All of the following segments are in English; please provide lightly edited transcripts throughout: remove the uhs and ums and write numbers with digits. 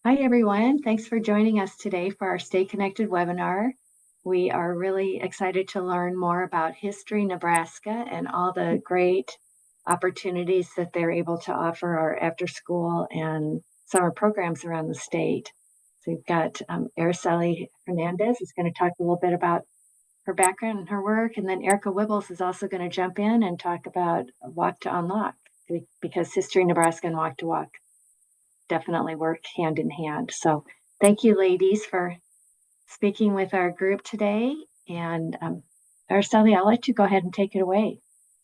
Hi, everyone. Thanks for joining us today for our Stay Connected webinar. We are really excited to learn more about History Nebraska and all the great opportunities that they're able to offer our after school and summer programs around the state. So we've got Araceli Hernandez is going to talk a little bit about her background and her work, and then Erika Wibbels is also going to jump in and talk about Walk to Unlock, because History Nebraska and Walk to Walk definitely work hand in hand. So thank you, ladies, for speaking with our group today. And Araceli, I'll let you go ahead and take it away.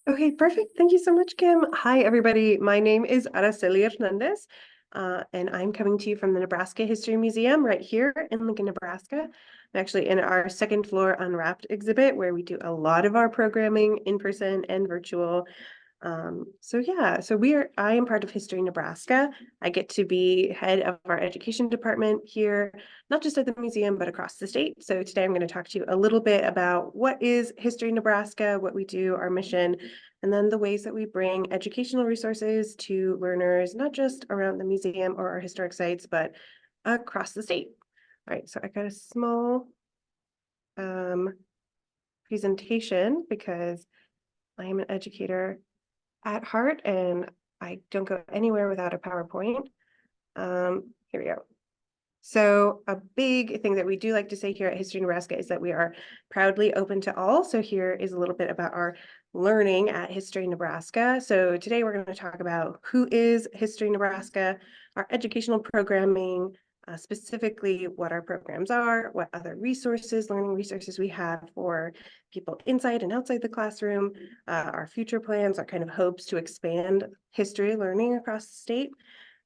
Okay, perfect. Thank you so much, Kim. Hi, everybody. My name is Araceli Hernandez, and I'm coming to you from the Nebraska History Museum right here in Lincoln, Nebraska. I'm actually in our second floor Unwrapped exhibit where we do a lot of our programming in person and virtual. I am part of History Nebraska. I get to be head of our education department here, not just at the museum, but across the state. So today I'm going to talk to you a little bit about what is History Nebraska, what we do, our mission, and then the ways that we bring educational resources to learners, not just around the museum or our historic sites, but across the state. All right, so I got a small presentation because I am an educator at heart, and I don't go anywhere without a PowerPoint. Here we go. So a big thing that we do like to say here at History Nebraska is that we are proudly open to all. So here is a little bit about our learning at History Nebraska. So today we're going to talk about who is History Nebraska, our educational programming, specifically what our programs are, what other resources, learning resources we have for people inside and outside the classroom, our future plans, our kind of hopes to expand history learning across the state,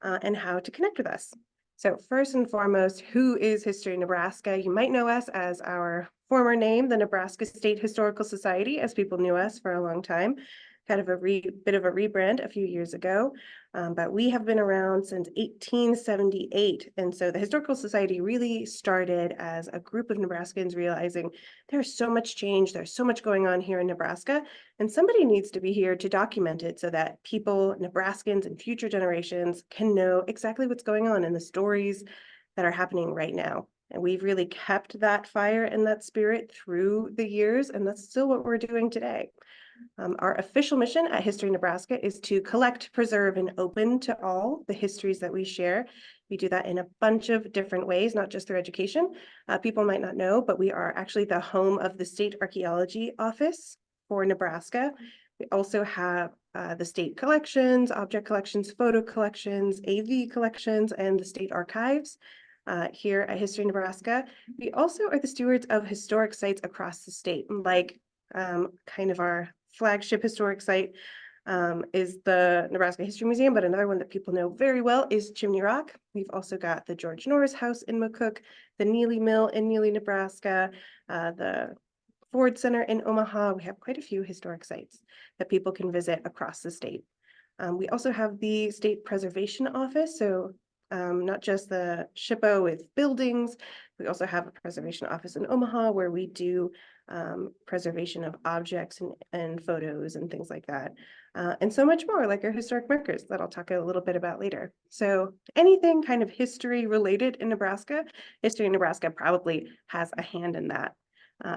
and how to connect with us. So first and foremost, who is History Nebraska? You might know us as our former name, the Nebraska State Historical Society, as people knew us for a long time. Kind of a bit of a rebrand a few years ago, but we have been around since 1878. And so the Historical Society really started as a group of Nebraskans realizing there's so much change, there's so much going on here in Nebraska, and somebody needs to be here to document it so that people, Nebraskans and future generations can know exactly what's going on and the stories that are happening right now. And we've really kept that fire and that spirit through the years, and that's still what we're doing today. Our official mission at History Nebraska is to collect, preserve, and open to all the histories that we share. We do that in a bunch of different ways, not just through education. People might not know, but we are actually the home of the State Archaeology Office for Nebraska. We also have the state collections, object collections, photo collections, AV collections, and the state archives. Here at History Nebraska. We also are the stewards of historic sites across the state, like kind of our flagship historic site is the Nebraska History Museum, but another one that people know very well is Chimney Rock. We've also got the George Norris House in McCook, the Neely Mill in Neely, Nebraska, the Ford Center in Omaha. We have quite a few historic sites that people can visit across the state. We also have the State Preservation Office, so not just the SHPO with buildings, we also have a preservation office in Omaha where we do preservation of objects and photos and things like that. And so much more, like our historic markers that I'll talk a little bit about later. So anything kind of history related in Nebraska, History in Nebraska probably has a hand in that.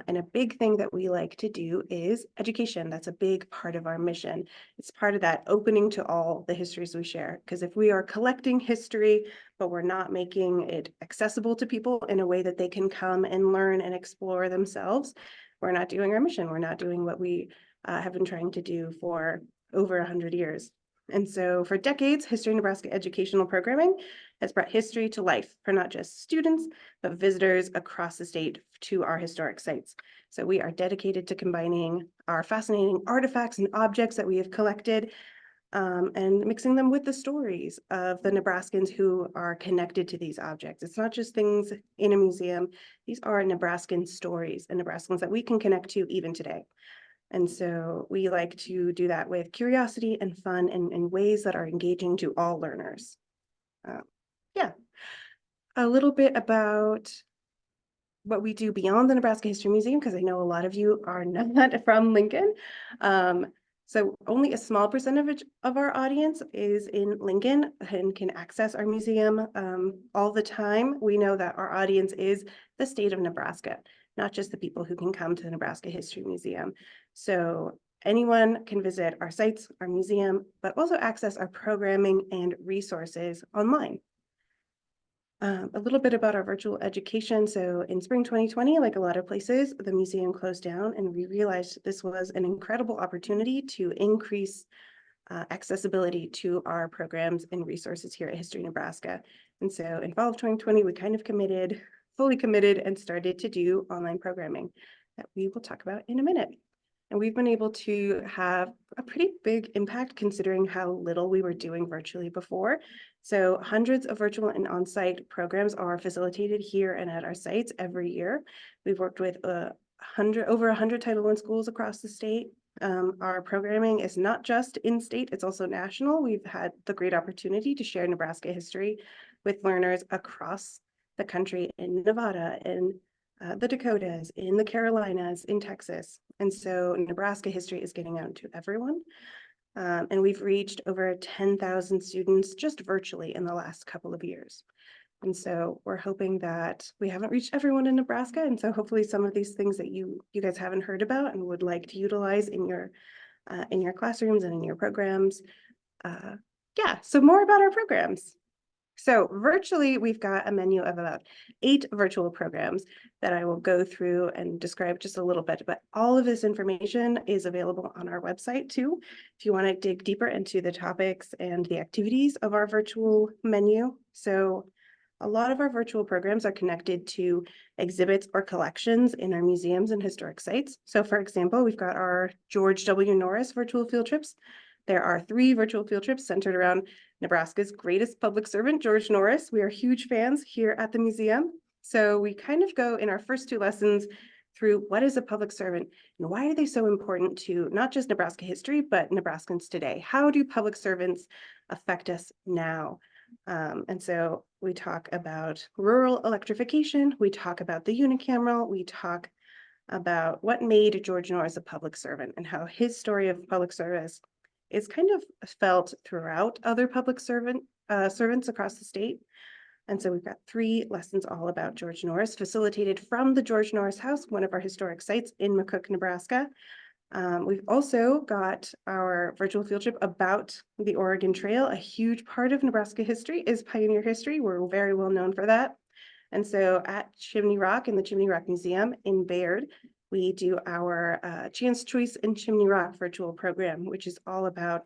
And a big thing that we like to do is education. That's a big part of our mission. It's part of that opening to all the histories we share. Because if we are collecting history, but we're not making it accessible to people in a way that they can come and learn and explore themselves, we're not doing our mission. We're not doing what we have been trying to do for over 100 years. And so for decades, History Nebraska educational programming has brought history to life for not just students, but visitors across the state to our historic sites. So we are dedicated to combining our fascinating artifacts and objects that we have collected and mixing them with the stories of the Nebraskans who are connected to these objects. It's not just things in a museum. These are Nebraskan stories and Nebraskans that we can connect to even today. And so we like to do that with curiosity and fun and in ways that are engaging to all learners. Yeah, a little bit about what we do beyond the Nebraska History Museum, because I know a lot of you are not from Lincoln. So only a small percentage of our audience is in Lincoln and can access our museum all the time. We know that our audience is the state of Nebraska, not just the people who can come to the Nebraska History Museum. So anyone can visit our sites, our museum, but also access our programming and resources online. A little bit about our virtual education. So in spring 2020, like a lot of places, the museum closed down, and we realized this was an incredible opportunity to increase accessibility to our programs and resources here at History Nebraska. And so in fall of 2020, we kind of fully committed, and started to do online programming that we will talk about in a minute. And we've been able to have a pretty big impact considering how little we were doing virtually before. So hundreds of virtual and on-site programs are facilitated here and at our sites every year. We've worked with over 100 Title I schools across the state. Our programming is not just in-state, it's also national. We've had the great opportunity to share Nebraska history with learners across the country in Nevada, in the Dakotas, in the Carolinas, in Texas. And so Nebraska history is getting out to everyone. And we've reached over 10,000 students just virtually in the last couple of years. And so we're hoping that we haven't reached everyone in Nebraska. And so hopefully some of these things that you guys haven't heard about and would like to utilize in your classrooms and in your programs. Yeah, so more about our programs. So virtually, we've got a menu of about 8 virtual programs that I will go through and describe just a little bit, but all of this information is available on our website too. If you want to dig deeper into the topics and the activities of our virtual menu. So a lot of our virtual programs are connected to exhibits or collections in our museums and historic sites. So for example, we've got our George W. Norris virtual field trips. There are 3 virtual field trips centered around Nebraska's greatest public servant, George Norris. We are huge fans here at the museum. So we kind of go in our first 2 lessons through what is a public servant and why are they so important to not just Nebraska history, but Nebraskans today? How do public servants affect us now? And so we talk about rural electrification, we talk about the unicameral, we talk about what made George Norris a public servant and how his story of public service is kind of felt throughout other public servants across the state. And so we've got 3 lessons all about George Norris, facilitated from the George Norris House, one of our historic sites in McCook, Nebraska. We've also got our virtual field trip about the Oregon Trail. A huge part of Nebraska history is pioneer history. We're very well known for that. And so at Chimney Rock in the Chimney Rock Museum in Bayard, we do our Chance Choice in Chimney Rock virtual program, which is all about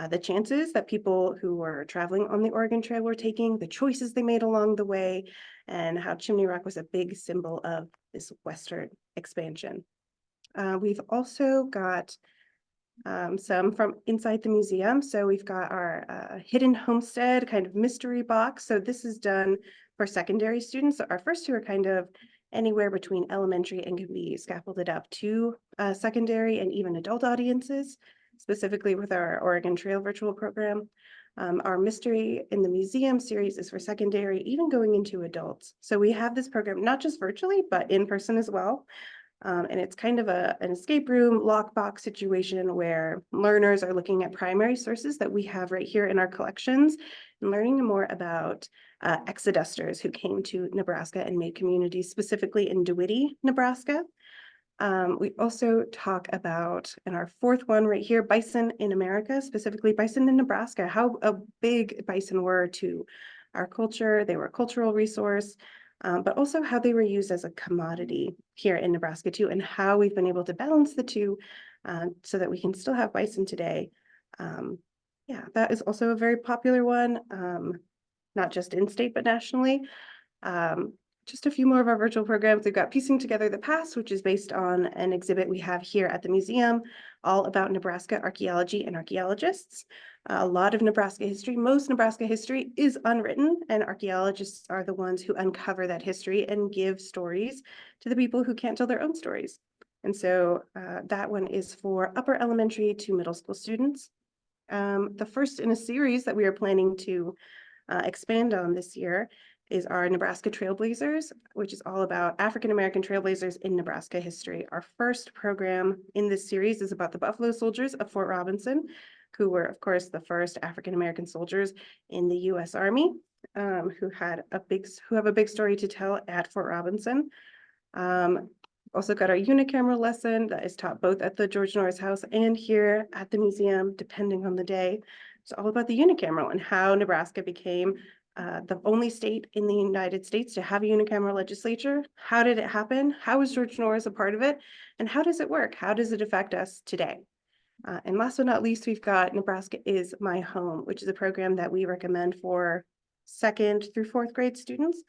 the chances that people who were traveling on the Oregon Trail were taking, the choices they made along the way, and how Chimney Rock was a big symbol of this Western expansion. We've also got some from inside the museum. So we've got our hidden homestead kind of mystery box. So this is done for secondary students. So our first 2 are kind of anywhere between elementary and can be scaffolded up to secondary and even adult audiences, specifically with our Oregon Trail virtual program. Our Mystery in the Museum series is for secondary, even going into adults. So we have this program not just virtually, but in person as well. And it's kind of an escape room lockbox situation where learners are looking at primary sources that we have right here in our collections and learning more about exodusters who came to Nebraska and made communities, specifically in DeWitt, Nebraska. We also talk about, in our 4th one right here, bison in America, specifically bison in Nebraska, how big bison were to our culture. They were a cultural resource. But also how they were used as a commodity here in Nebraska too, and how we've been able to balance the 2 so that we can still have bison today. Yeah, that is also a very popular one, not just in state, but nationally. Just a few more of our virtual programs. We've got Piecing Together the Past, which is based on an exhibit we have here at the museum, all about Nebraska archaeology and archaeologists. A lot of Nebraska history, most Nebraska history is unwritten, and archaeologists are the ones who uncover that history and give stories to the people who can't tell their own stories. And so that one is for upper elementary to middle school students. The first in a series that we are planning to expand on this year is our Nebraska Trailblazers, which is all about African-American trailblazers in Nebraska history. Our first program in this series is about the Buffalo Soldiers of Fort Robinson, who were, of course, the first African-American soldiers in the U.S. Army, who have a big story to tell at Fort Robinson. Also got our unicamera lesson that is taught both at the George Norris House and here at the museum, depending on the day. It's all about the unicameral and how Nebraska became the only state in the United States to have a unicameral legislature. How did it happen? How was George Norris a part of it? And how does it work? How does it affect us today? And last but not least, we've got Nebraska is My Home, which is a program that we recommend for 2nd through 4th grade students,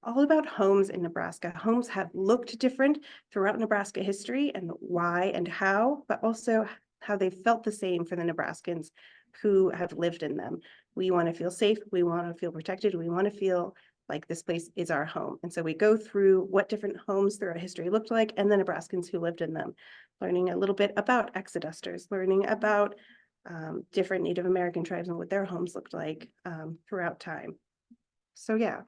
all about homes in Nebraska. Homes have looked different throughout Nebraska history and why and how, but also how they felt the same for the Nebraskans who have lived in them. We want to feel safe. We want to feel protected. We want to feel like this place is our home. And so we go through what different homes throughout history looked like and the Nebraskans who lived in them, learning a little bit about exodusters, learning about different Native American tribes and what their homes looked like throughout time. So yeah,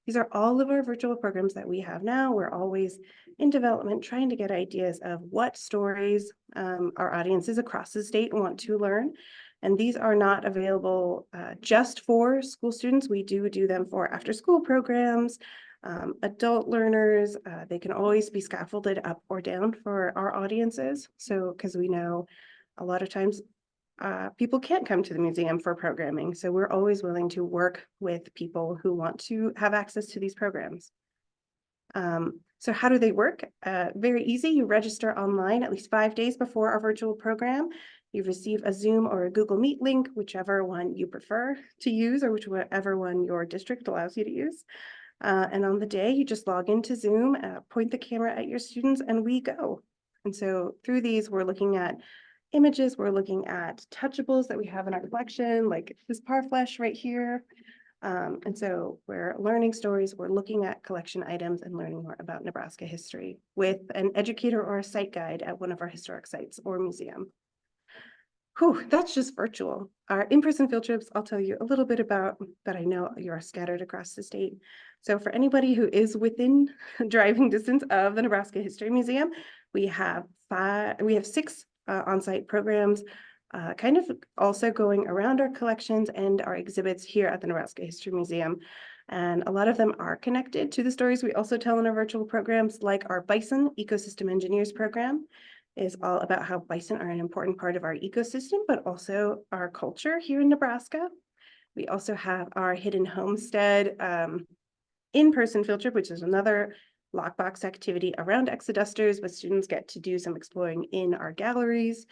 these are all of our virtual programs that we have now. We're always in development, trying to get ideas of what stories our audiences across the state want to learn. And these are not available just for school students. We do them for after school programs, adult learners. They can always be scaffolded up or down for our audiences. So, because we know a lot of times people can't come to the museum for programming. So we're always willing to work with people who want to have access to these programs. So how do they work? Very easy. You register online at least 5 days before our virtual program. You receive a Zoom or a Google Meet link, whichever one you prefer to use or whichever one your district allows you to use. And on the day, you just log into Zoom, point the camera at your students, and we go. And so through these, we're looking at images, we're looking at touchables that we have in our collection, like this Parfleche right here. And so we're learning stories, we're looking at collection items and learning more about Nebraska history with an educator or a site guide at one of our historic sites or museum. Whew, that's just virtual. Our in-person field trips, I'll tell you a little bit about, but I know you're scattered across the state. So for anybody who is within driving distance of the Nebraska History Museum, we have 6 on-site programs, kind of also going around our collections and our exhibits here at the Nebraska History Museum. And a lot of them are connected to the stories we also tell in our virtual programs, like our Bison Ecosystem Engineers program is all about how bison are an important part of our ecosystem, but also our culture here in Nebraska. We also have our Hidden Homestead in-person field trip, which is another lockbox activity around exodusters, but students get to do some exploring in our galleries.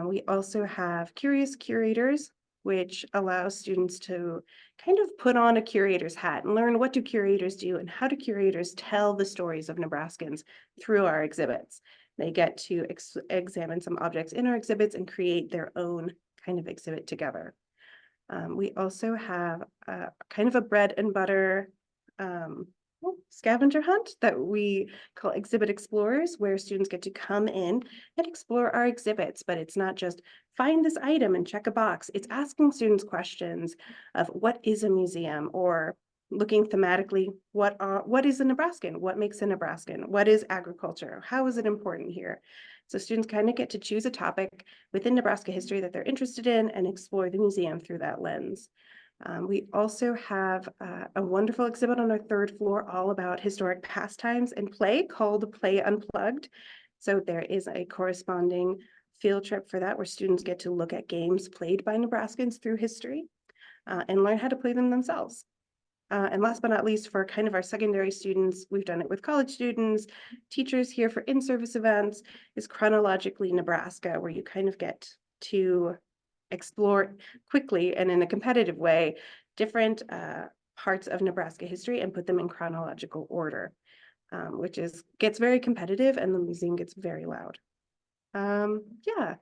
We also have Curious Curators, which allows students to kind of put on a curator's hat and learn what do curators do and how do curators tell the stories of Nebraskans through our exhibits. They get to examine some objects in our exhibits and create their own kind of exhibit together. We also have kind of a bread and butter scavenger hunt that we call Exhibit Explorers, where students get to come in and explore our exhibits, but it's not just find this item and check a box. It's asking students questions of what is a museum, or looking thematically, what is a Nebraskan? What makes a Nebraskan? What is agriculture? How is it important here? So students kind of get to choose a topic within Nebraska history that they're interested in and explore the museum through that lens. We also have a wonderful exhibit on our 3rd floor all about historic pastimes and play called Play Unplugged. So there is a corresponding field trip for that where students get to look at games played by Nebraskans through history and learn how to play them themselves. And last but not least, for kind of our secondary students, we've done it with college students, teachers here for in-service events, is Chronologically Nebraska, where you kind of get to explore quickly and in a competitive way different parts of Nebraska history and put them in chronological order, which gets very competitive and the museum gets very loud. Yeah.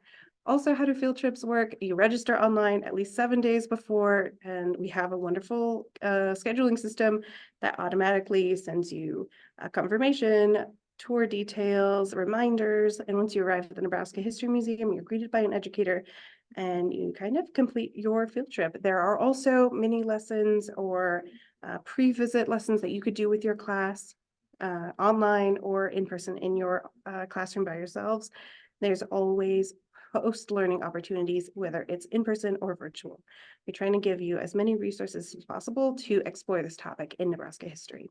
Also, how do field trips work? You register online at least 7 days before, and we have a wonderful scheduling system that automatically sends you a confirmation, tour details, reminders. And once you arrive at the Nebraska History Museum, you're greeted by an educator and you kind of complete your field trip. There are also mini lessons or pre-visit lessons that you could do with your class, online or in person in your classroom by yourselves. There's always post-learning opportunities, whether it's in person or virtual. We're trying to give you as many resources as possible to explore this topic in Nebraska history.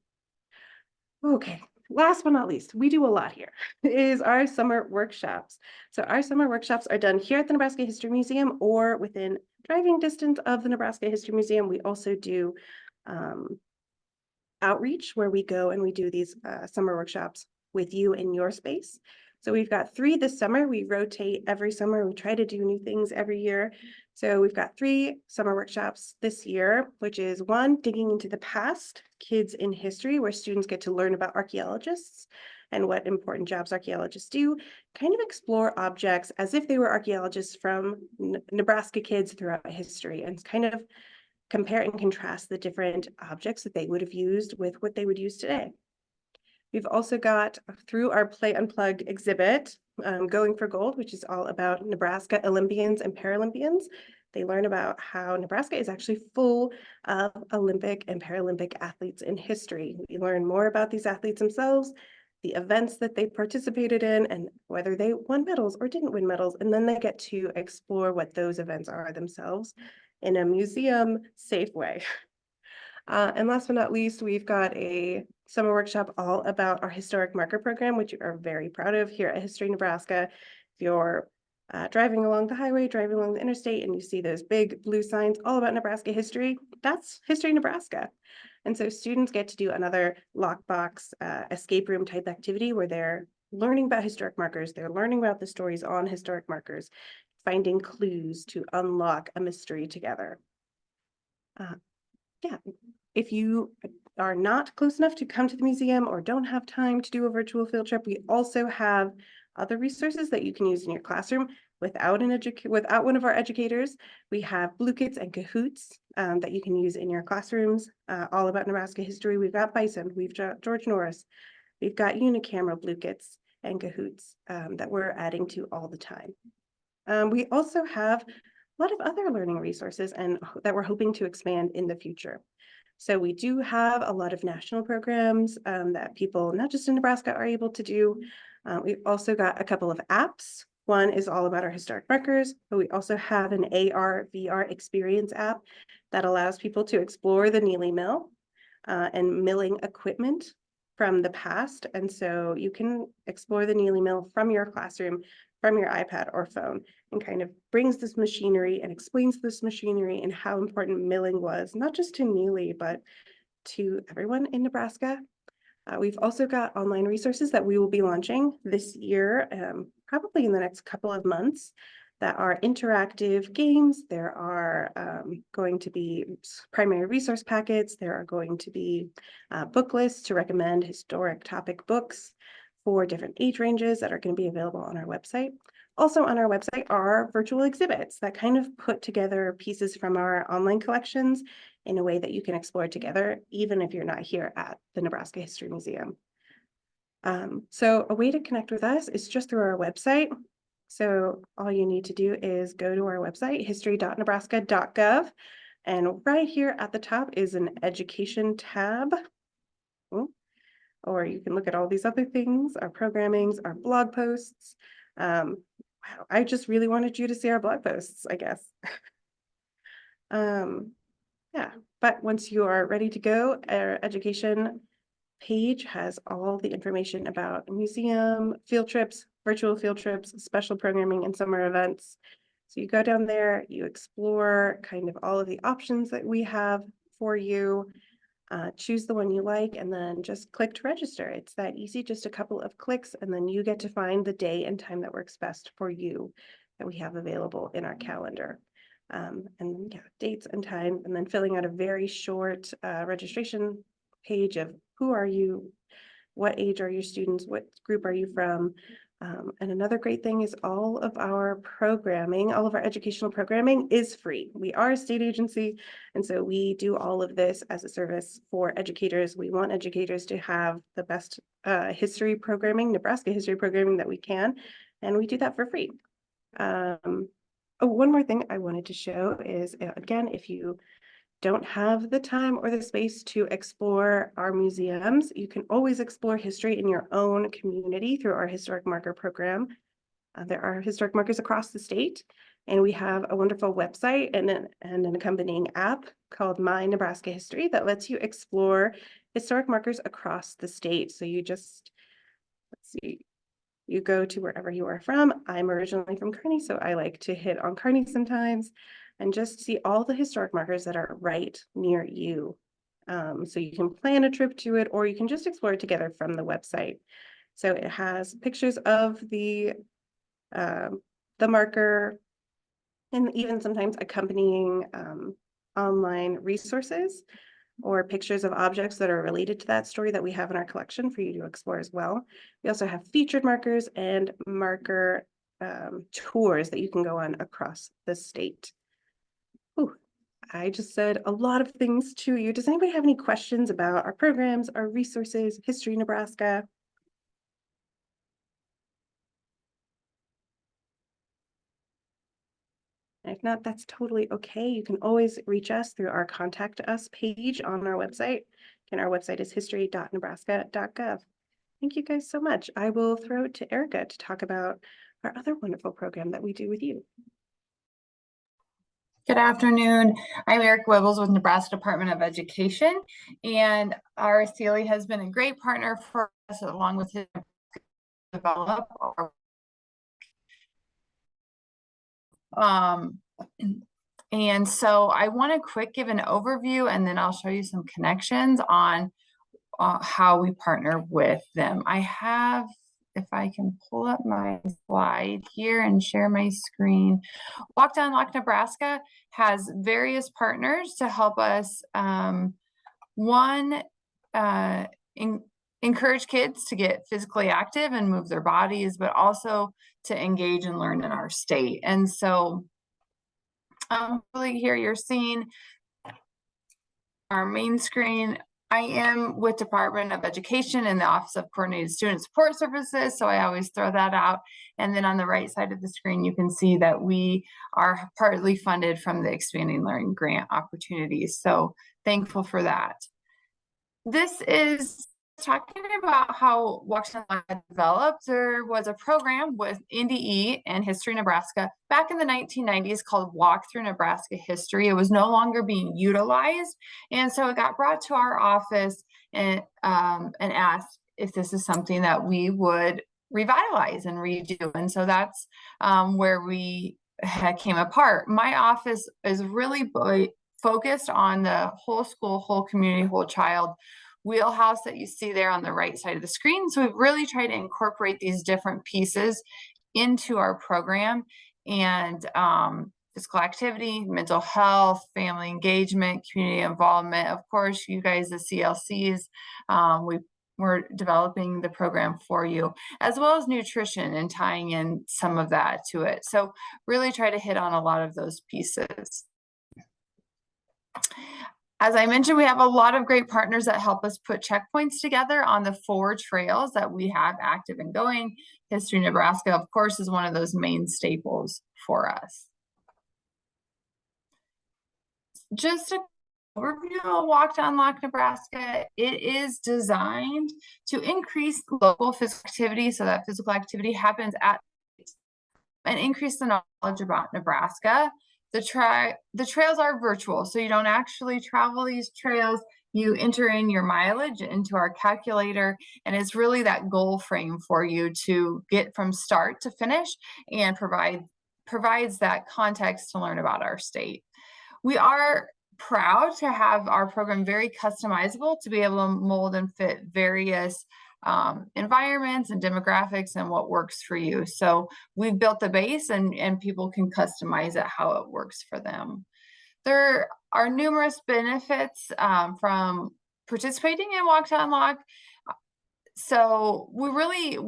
Okay, last but not least, we do a lot here, is our summer workshops. So our summer workshops are done here at the Nebraska History Museum or within driving distance of the Nebraska History Museum. We also do outreach where we go and we do these summer workshops with you in your space. So we've got 3 this summer. We rotate every summer. We try to do new things every year. So we've got 3 summer workshops this year, which is 1, digging into the past, kids in history, where students get to learn about archaeologists and what important jobs archaeologists do, kind of explore objects as if they were archaeologists from Nebraska kids throughout history, and kind of compare and contrast the different objects that they would have used with what they would use today. We've also got, through our Play Unplugged exhibit, Going for Gold, which is all about Nebraska Olympians and Paralympians. They learn about how Nebraska is actually full of Olympic and Paralympic athletes in history. We learn more about these athletes themselves, the events that they participated in, and whether they won medals or didn't win medals. And then they get to explore what those events are themselves in a museum safe way. And last but not least, we've got a summer workshop all about our historic marker program, which we are very proud of here at History Nebraska. If you're driving along the highway, driving along the interstate, and you see those big blue signs all about Nebraska history, that's History Nebraska. And so students get to do another lockbox escape room type activity where they're learning about historic markers. They're learning about the stories on historic markers, finding clues to unlock a mystery together. Yeah, if you are not close enough to come to the museum or don't have time to do a virtual field trip, we also have other resources that you can use in your classroom without one of our educators. We have Blue Kits and Cahoots that you can use in your classrooms, all about Nebraska history. We've got Bison, we've got George Norris, we've got Unicamera Blue Kits and Cahoots that we're adding to all the time. We also have a lot of other learning resources and that we're hoping to expand in the future. So we do have a lot of national programs that people, not just in Nebraska, are able to do. We've also got a couple of apps. One is all about our historic markers, but we also have an AR/VR experience app that allows people to explore the Neely Mill and milling equipment from the past. And so you can explore the Neely Mill from your classroom, from your iPad or phone, and kind of brings this machinery and explains this machinery and how important milling was, not just to Neely, but to everyone in Nebraska. We've also got online resources that we will be launching this year, probably in the next couple of months, that are interactive games. There are going to be primary resource packets. There are going to be book lists to recommend historic topic books for different age ranges that are going to be available on our website. Also on our website are virtual exhibits that kind of put together pieces from our online collections in a way that you can explore together, even if you're not here at the Nebraska History Museum. So a way to connect with us is just through our website. So all you need to do is go to our website, history.nebraska.gov, and right here at the top is an education tab. Or you can look at all these other things, our programmings, our blog posts. Wow, I just really wanted you to see our blog posts, I guess. Yeah, but once you are ready to go, our education page has all the information about museum, field trips, virtual field trips, special programming, and summer events. So you go down there, you explore kind of all of the options that we have for you, choose the one you like, and then just click to register. It's that easy, just a couple of clicks, and then you get to find the day and time that works best for you that we have available in our calendar. And yeah, dates and time, and then filling out a very short registration page of who are you, what age are your students, what group are you from. And another great thing is all of our programming, all of our educational programming is free. We are a state agency, and so we do all of this as a service for educators. We want educators to have the best history programming, Nebraska history programming that we can, and we do that for free. Oh, one more thing I wanted to show is, again, if you don't have the time or the space to explore our museums, you can always explore history in your own community through our historic marker program. There are historic markers across the state, and we have a wonderful website and an accompanying app called My Nebraska History that lets you explore historic markers across the state. So you just, let's see, you go to wherever you are from. I'm originally from Kearney, so I like to hit on Kearney sometimes and just see all the historic markers that are right near you. So you can plan a trip to it, or you can just explore it together from the website. So it has pictures of the marker, and even sometimes accompanying online resources or pictures of objects that are related to that story that we have in our collection for you to explore as well. We also have featured markers and marker tours that you can go on across the state. Ooh, I just said a lot of things to you. Does anybody have any questions about our programs, our resources, History Nebraska? If not, that's totally okay. You can always reach us through our Contact Us page on our website. Again, our website is history.nebraska.gov. Thank you guys so much. I will throw it to Erika to talk about our other wonderful program that we do with you. Good afternoon. I'm Erika Wibbels with Nebraska Department of Education, and Araceli has been a great partner for us along with his develop our and so I want to quick give an overview, and then I'll show you some connections on how we partner with them. I have, if I can pull up my slide here and share my screen. Walk Down Lock Nebraska has various partners to help us, encourage kids to get physically active and move their bodies, but also to engage and learn in our state. And so really here you're seeing our main screen. I am with Department of Education in the Office of Coordinated Student Support Services, so I always throw that out. And then on the right side of the screen, you can see that we are partly funded from the Expanding Learning Grant opportunities. So thankful for that. This is talking about how Walk Down Lock developed. There was a program with NDE and History Nebraska back in the 1990s called Walk Through Nebraska History. It was no longer being utilized, and so it got brought to our office and asked if this is something that we would revitalize and redo. And so that's where we came apart. My office is really focused on the whole school, whole community, whole child wheelhouse that you see there on the right side of the screen. So we've really tried to incorporate these different pieces into our program, and physical activity, mental health, family engagement, community involvement. Of course, you guys, the CLCs, we're developing the program for you, as well as nutrition and tying in some of that to it. So really try to hit on a lot of those pieces. As I mentioned, we have a lot of great partners that help us put checkpoints together on the 4 trails that we have active and going. History Nebraska, of course, is one of those main staples for us. Just a overview of Walk Down Lock Nebraska. It is designed to increase local physical activity, so that physical activity happens at and increase the knowledge about Nebraska. The trails are virtual, so you don't actually travel these trails. You enter in your mileage into our calculator, and it's really that goal frame for you to get from start to finish, and provides that context to learn about our state. We are proud to have our program very customizable to be able to mold and fit various environments and demographics and what works for you. So we've built the base, and people can customize it how it works for them. There are numerous benefits from participating in Walk Down Lock. So we really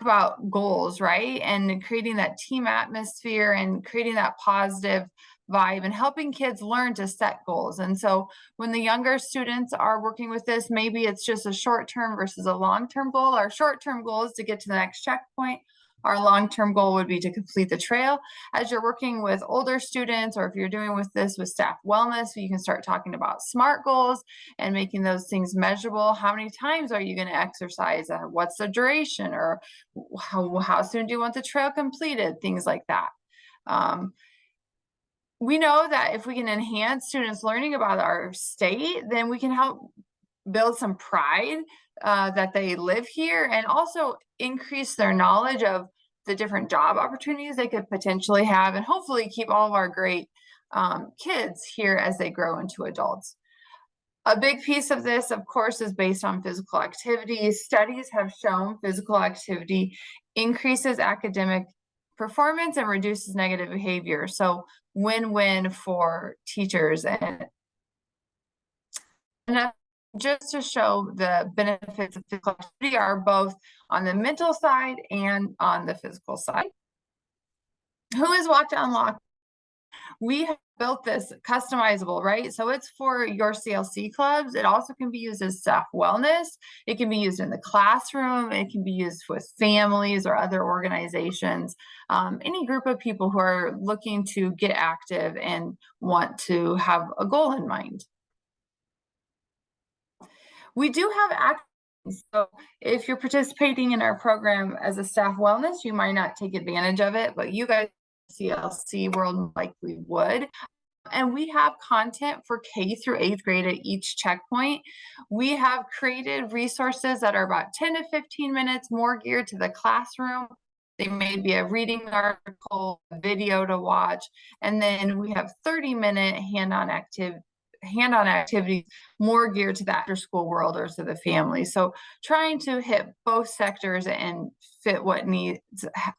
about goals, right? And creating that team atmosphere and creating that positive vibe and helping kids learn to set goals. And so when the younger students are working with this, maybe it's just a short-term versus a long-term goal. Our short-term goal is to get to the next checkpoint. our long-term goal would be to complete the trail. As you're working with older students, or if you're doing this with staff wellness, you can start talking about SMART goals and making those things measurable. How many times are you going to exercise? What's the duration? Or how soon do you want the trail completed? Things like that. We know that if we can enhance students' learning about our state, then we can help build some pride that they live here, and also increase their knowledge of the different job opportunities they could potentially have, and hopefully keep all of our great kids here as they grow into adults. A big piece of this, of course, is based on physical activity. Studies have shown physical activity increases academic performance and reduces negative behavior. So win-win for teachers. And just to show the benefits of physical activity are both on the mental side and on the physical side. Who has Walk to Unlock? We have built this customizable, right? So it's for your CLC clubs. It also can be used as staff wellness. It can be used in the classroom. It can be used with families or other organizations, any group of people who are looking to get active and want to have a goal in mind. We do have activities. So if you're participating in our program as a staff wellness, you might not take advantage of it, but you guys CLC world likely would. And we have content for K through 8th grade at each checkpoint. We have created resources that are about 10 to 15 minutes more geared to the classroom. They may be a reading article, a video to watch, and then we have 30-minute hand-on activities more geared to the after school world or to the family. So trying to hit both sectors and fit what needs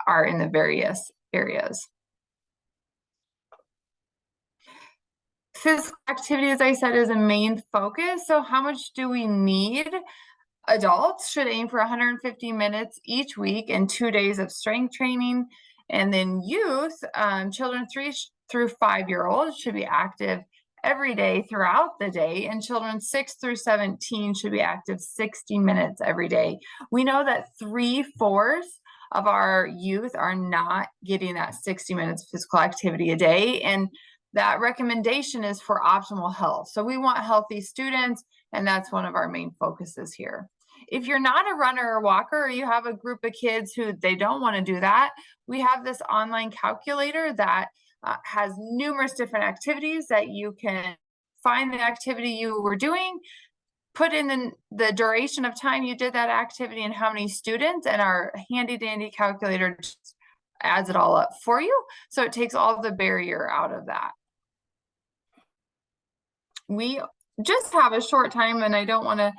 are in the various areas. Physical activity, as I said, is a main focus. So how much do we need? Adults should aim for 150 minutes each week and 2 days of strength training. And then youth, children 3 through 5-year-olds should be active every day throughout the day, and children 6 through 17 should be active 60 minutes every day. We know that 3/4 of our youth are not getting that 60 minutes of physical activity a day, and that recommendation is for optimal health. So we want healthy students, and that's one of our main focuses here. If you're not a runner or walker, or you have a group of kids who they don't want to do that, we have this online calculator that has numerous different activities that you can find the activity you were doing, put in the duration of time you did that activity and how many students, and our handy dandy calculator just adds it all up for you. So it takes all the barrier out of that. We just have a short time, and I don't want to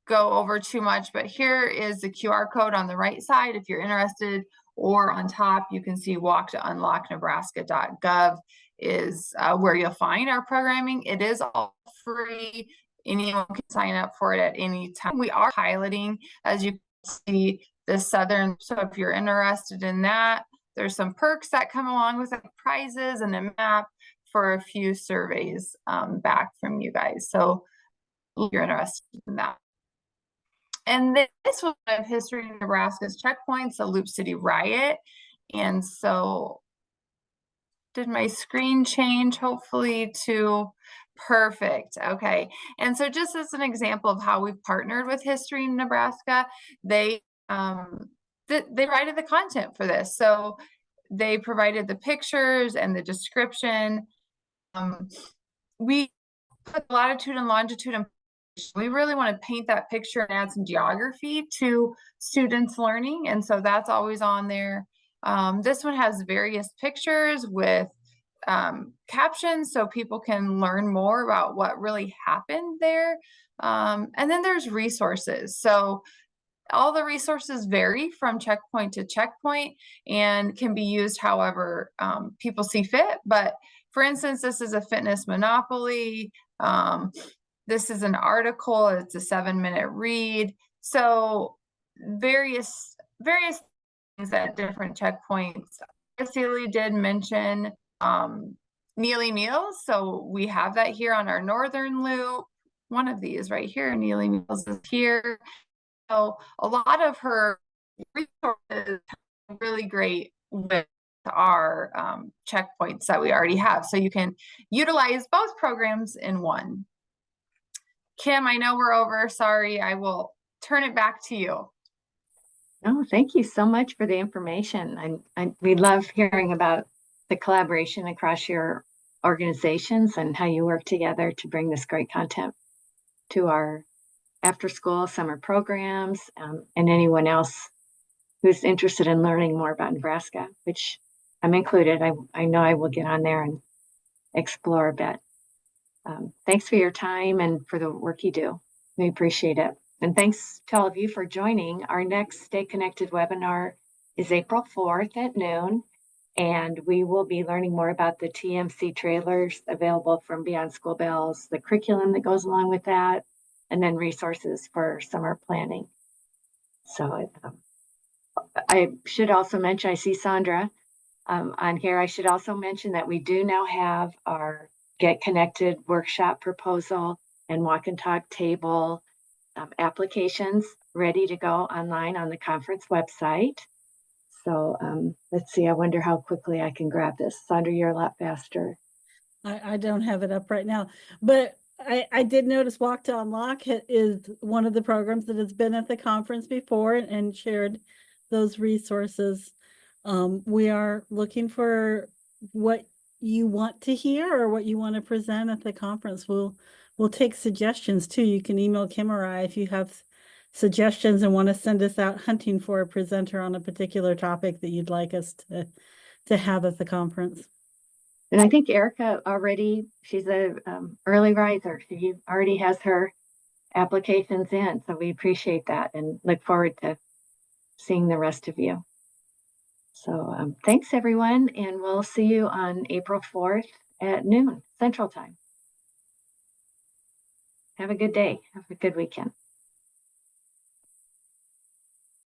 go over too much, but here is the QR code on the right side if you're interested, or on top you can see walktounlocknebraska.gov is where you'll find our programming. It is all free. Anyone can sign up for it at any time. We are piloting, as you can see, the Southern. So if you're interested in that, there's some perks that come along with it, prizes and a map for a few surveys back from you guys. So if you're interested in that. And this was one of History of Nebraska's checkpoints, the Loop City riot. And so did my screen change hopefully to perfect? Okay. And so just as an example of how we've partnered with History in Nebraska, they provided the content for this. So they provided the pictures and the description. We put latitude and longitude, and we really want to paint that picture and add some geography to students' learning. And so that's always on there. This one has various pictures with captions so people can learn more about what really happened there. And then there's resources. So all the resources vary from checkpoint to checkpoint and can be used however people see fit. But for instance, this is a fitness monopoly. This is an article. It's a 7-minute read. So various things at different checkpoints. Araceli did mention Neely Meals. So we have that here on our northern loop. One of these right here, Neely Meals is here. So a lot of her resources really great with our checkpoints that we already have. So you can utilize both programs in one. Kim, I know we're over. Sorry, I will turn it back to you. No, thank you so much for the information. We love hearing about the collaboration across your organizations and how you work together to bring this great content to our after school summer programs, and anyone else who's interested in learning more about Nebraska, which I'm included. I know I will get on there and explore a bit. Thanks for your time and for the work you do. We appreciate it. And thanks to all of you for joining. Our next Stay Connected webinar is April 4th at noon, and we will be learning more about the TMC trailers available from Beyond School Bells, the curriculum that goes along with that, and then resources for summer planning. So I should also mention, I see Sandra on here. I should also mention that we do now have our Get Connected workshop proposal and walk and talk table applications ready to go online on the conference website. So let's see, I wonder how quickly I can grab this. Sandra, you're a lot faster. I don't have it up right now, but I did notice Walk to Unlock is one of the programs that has been at the conference before and shared those resources. We are looking for what you want to hear or what you want to present at the conference. We'll take suggestions too. You can email Kim or I if you have suggestions and want to send us out hunting for a presenter on a particular topic that you'd like us to have at the conference. And I think Erika already, she's a early riser. She already has her applications in. So we appreciate that and look forward to seeing the rest of you. So thanks everyone. And we'll see you on April 4th at noon Central Time. Have a good day. Have a good weekend.